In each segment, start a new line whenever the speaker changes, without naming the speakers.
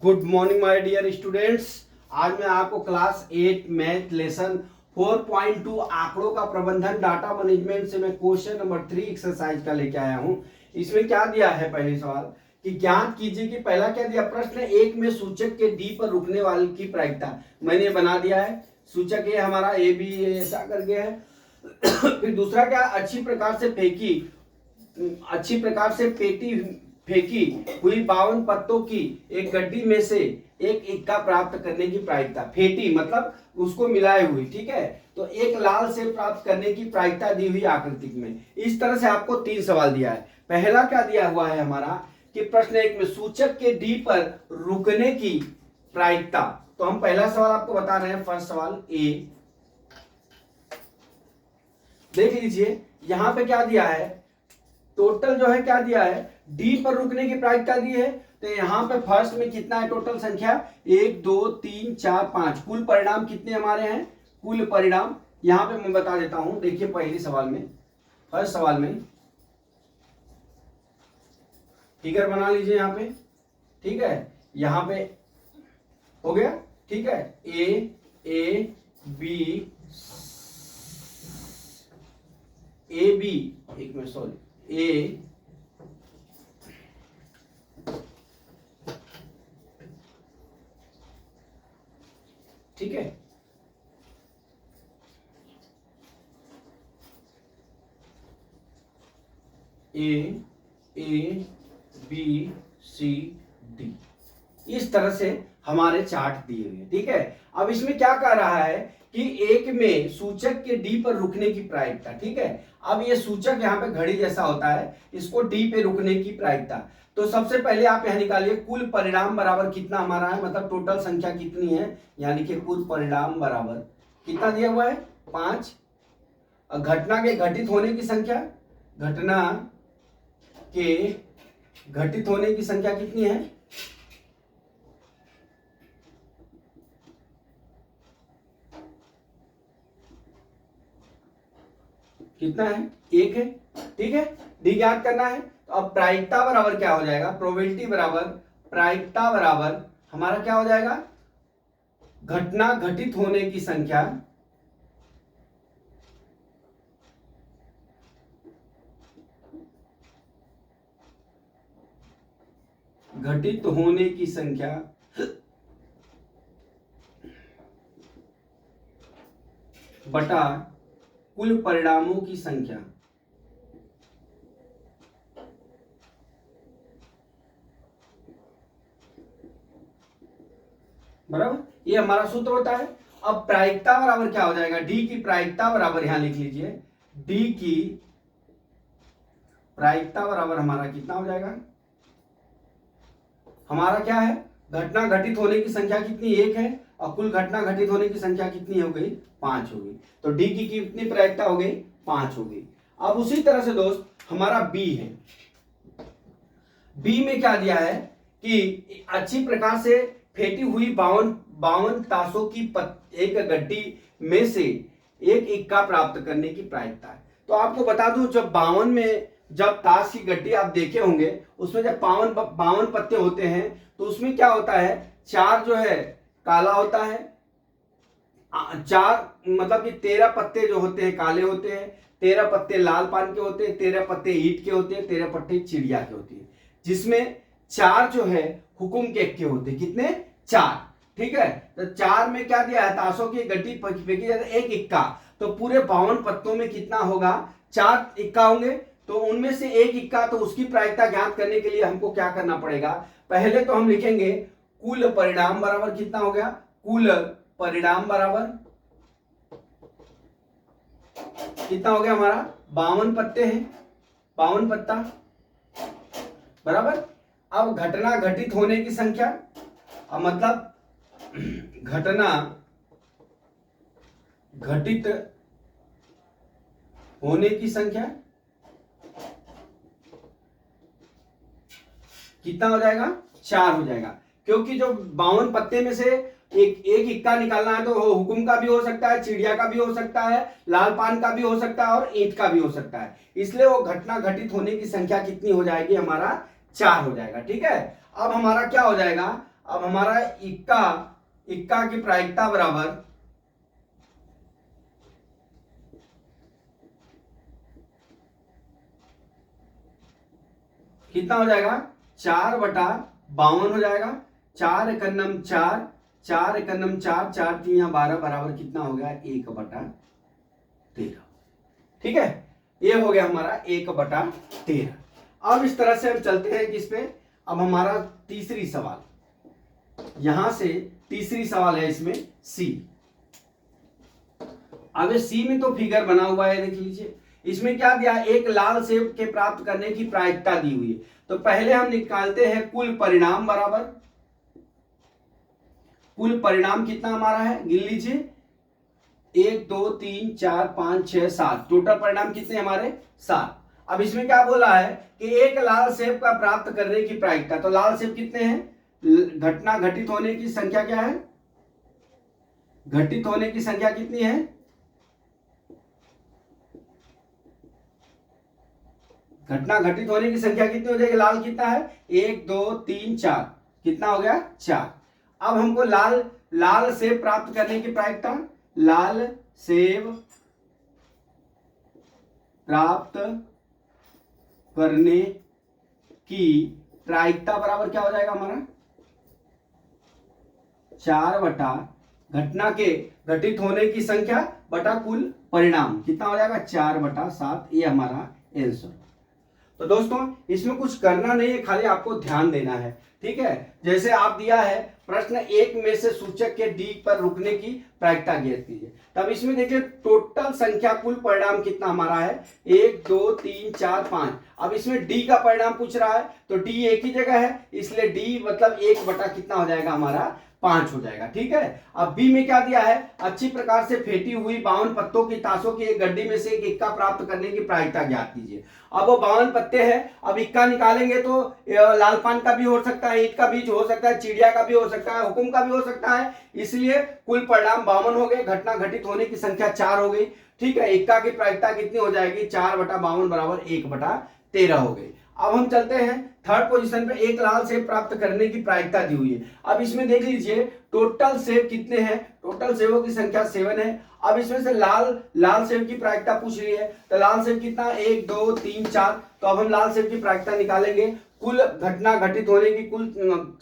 Good morning my dear students. आज मैं आपको क्लास 8 मैथ लेसन 4.2 आंकड़ों का प्रबंधन डाटा मैनेजमेंट से मैं क्वेश्चन नंबर 3 एक्सरसाइज का लेके आया हूं। इसमें क्या दिया है, पहले सवाल कि ज्ञात कीजिए कि पहला क्या दिया, प्रश्न एक में सूचक के डी पर रुकने वाले की प्रायिकता। मैंने बना दिया है, सूचक ये हमारा ए बी ऐसा करके है। फिर दूसरा क्या, अच्छी प्रकार से पेटी फेंकी हुई 52 पत्तों की एक गड्डी में से एक इक्का प्राप्त करने की प्रायिकता। फेटी मतलब उसको मिलाए हुई, ठीक है। तो एक लाल से प्राप्त करने की प्रायिकता दी हुई आकृति में। इस तरह से आपको 3 सवाल दिया है। पहला क्या दिया हुआ है हमारा कि प्रश्न एक में सूचक के डी पर रुकने की प्रायिकता। तो हम पहला सवाल आपको बता रहे हैं, फर्स्ट सवाल ए। देख लीजिए यहां पे क्या दिया है, टोटल जो है क्या दिया है, डी पर रुकने की प्रायिकता दी है। तो यहां पे फर्स्ट में कितना है टोटल संख्या, 1 2 3 4 5। कुल परिणाम कितने हमारे हैं, कुल परिणाम यहां पे मैं बता देता हूं। देखिए पहले सवाल में, फर्स्ट सवाल में फिगर बना लीजिए यहां पे, ठीक है। यहां पे हो गया, ठीक है। ए बी एक मिनट, सॉरी, ए ठीक है, ए बी सी डी, इस तरह से हमारे चार्ट दिए हुए, ठीक है। अब इसमें क्या कह रहा है कि एक में सूचक के डी पर रुकने की प्रायिकता, ठीक है। अब ये सूचक यहाँ पे घड़ी जैसा होता है, इसको डी पे रुकने की प्रायिकता। तो सबसे पहले आप यहां निकालिए कुल परिणाम बराबर कितना हमारा है, मतलब टोटल संख्या कितनी है, यानी कि कुल परिणाम बराबर कितना दिया हुआ है, 5। घटना के घटित होने की संख्या, घटना के घटित होने की संख्या कितनी है, कितना है, 1 है, ठीक है। डी ज्ञात करना है। तो अब प्रायिकता बराबर क्या हो जाएगा, प्रोबेबिलिटी बराबर प्रायिकता बराबर हमारा क्या हो जाएगा, घटना घटित होने की संख्या घटित होने की संख्या बटा कुल परिणामों की संख्या। बराबर, ये हमारा सूत्र होता है। अब प्रायिकता बराबर क्या हो जाएगा, डी की प्रायिकता बराबर, यहां लिख लीजिए, डी की प्रायिकता बराबर हमारा कितना हो जाएगा, हमारा क्या है, घटना घटित होने की संख्या कितनी, 1 है, और कुल घटना घटित होने की संख्या कितनी हो गई, 5 हो गई। तो डी की कितनी प्रायिकता हो गई, 5 हो गई। अब उसी तरह से दोस्त हमारा बी है। बी में क्या दिया है कि अच्छी प्रकार से फेंटी हुई 52 ताशों की एक गड्डी में से एक इक्का प्राप्त करने की प्रायिकता है। तो आपको बता दूं, जब 52 में जब ताश की गड्डी आप देखे होंगे, उसमें जब 52 पत्ते होते हैं तो उसमें क्या होता है, 4 जो है काला होता है, 4 मतलब कि 13 पत्ते जो होते हैं काले होते हैं, 13 पत्ते लाल पान के होते हैं, 13 पत्ते ईंट के होते हैं, 13 पत्ते चिड़िया के होते हैं, जिसमें 4 जो है हुकुम के इक्के होते हैं। कितने, 4, ठीक है। तो 4 में क्या दिया है, ताशों की गड्डी फेंकी जाती है, एक इक्का। तो पूरे 52 पत्तों में कितना होगा, 4 इक्का होंगे। तो उनमें से एक इक्का, तो उसकी प्रायिकता ज्ञात करने के लिए हमको क्या करना पड़ेगा, पहले तो हम लिखेंगे कुल परिणाम बराबर कितना हो गया, कुल परिणाम बराबर कितना हो गया हमारा, 52 पत्ते हैं, 52 पत्ता बराबर। अब घटना घटित होने की संख्या, अब मतलब घटना घटित होने की संख्या कितना हो जाएगा, 4 हो जाएगा। क्योंकि जो 52 पत्ते में से एक इक्का निकालना है, तो हुकुम का भी हो सकता है, चिड़िया का भी हो सकता है, लाल पान का भी हो सकता है, और ईंट का भी हो सकता है। इसलिए वो घटना घटित होने की संख्या कितनी हो जाएगी, हमारा 4 हो जाएगा, ठीक है। अब हमारा क्या हो जाएगा, अब हमारा इक्का की प्रायिकता बराबर कितना हो जाएगा, 4/52 हो जाएगा। 4 एकन्नम 4, 4 एकन्नम 4, 4 3 12 बराबर कितना हो गया, 1/13। ठीक है, ये हो गया हमारा 1/13। अब इस तरह से हम चलते हैं किस पे, अब हमारा तीसरी सवाल, यहां से तीसरी सवाल है इसमें सी। अब सी में तो फिगर बना हुआ है, देख लीजिए। इसमें क्या दिया, एक लाल सेब के प्राप्त करने की प्रायिकता दी हुई है। तो पहले हम निकालते हैं कुल परिणाम बराबर, कुल परिणाम कितना हमारा है, गिन लीजिए, 1 2 3 4 5 6 7, टोटल परिणाम कितने हमारे, 7। अब इसमें क्या बोला है कि एक लाल सेब का प्राप्त करने की प्रायिकता, तो लाल सेब कितने हैं, घटना घटित होने की संख्या क्या है, घटित होने की संख्या कितनी है, घटना घटित होने की संख्या कितनी हो जाएगी, लाल कितना है, 1 2 3 4, कितना हो गया, 4। अब हमको लाल सेब प्राप्त करने की प्रायिकता, लाल सेब प्राप्त करने की प्रायिकता बराबर क्या हो जाएगा हमारा, 4 बटा घटना के घटित होने की संख्या बटा कुल परिणाम, कितना हो जाएगा, 4/7। ये हमारा आंसर। तो दोस्तों इसमें कुछ करना नहीं है, खाली आपको ध्यान देना है। ठीक है, जैसे आप दिया है प्रश्न 1 में से सूचक के डी पर रुकने की प्रायिकता ज्ञात कीजिए। तब इसमें देखिए टोटल संख्या कुल परिणाम कितना हमारा है, 1 2 3 4 5। अब इसमें डी का परिणाम पूछ रहा है, तो डी एक ही जगह है, इसलिए डी मतलब 1 बटा कितना हो जाएगा हमारा, 5 हो जाएगा। ठीक है, अब बी में क्या दिया है, अच्छी प्रकार से फेंटी हुई 52 पत्तों की ताशों की एक गड्डी में से एक इक्का प्राप्त करने की प्रायिकता ज्ञात कीजिए। अब वो 52 पत्ते हैं, अब इक्का निकालेंगे तो लाल पान का भी हो सकता है, ईंट का बीज हो सकता है, चिड़िया का भी हो सकता है, हुकुम का भी हो सकता है, इसलिए कुल परिणाम 52 हो गए, घटना घटित होने की संख्या 4 हो गई। ठीक है, इक्का की प्रायिकता कितनी हो जाएगी, 4/52 बराबर 1/13 हो गई। अब हम चलते हैं थर्ड पोजीशन पे, एक लाल सेब प्राप्त करने की प्रायिकता दी हुई है। अब इसमें देख लीजिए टोटल सेब कितने हैं, टोटल सेबों की संख्या 7 है। अब इसमें से लाल सेब की प्रायिकता पूछ रही है, तो लाल सेब कितना, 1 2 3 4। तो अब हम लाल सेब की प्रायिकता निकालेंगे, कुल घटना घटित होने की कुल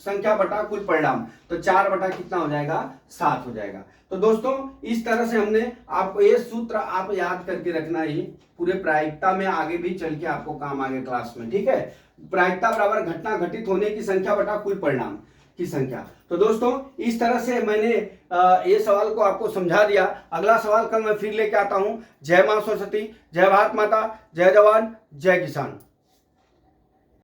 संख्या बटा कुल परिणाम, तो 4 बटा कितना हो जाएगा, 7 हो जाएगा। तो दोस्तों इस तरह से हमने आपको ये सूत्र आप याद करके रखना ही पूरे प्रायिकता में आगे भी चल के आपको काम आगे क्लास में। ठीक है, प्रायिकता बराबर घटना घटित होने की संख्या बटा कुल परिणाम की संख्या। तो दोस्तों इस तरह से मैंने ये सवाल को आपको समझा दिया। अगला सवाल कल मैं फिर लेके आता हूं। जय मां सरस्वती, जय भारत माता, जय जवान, जय किसान।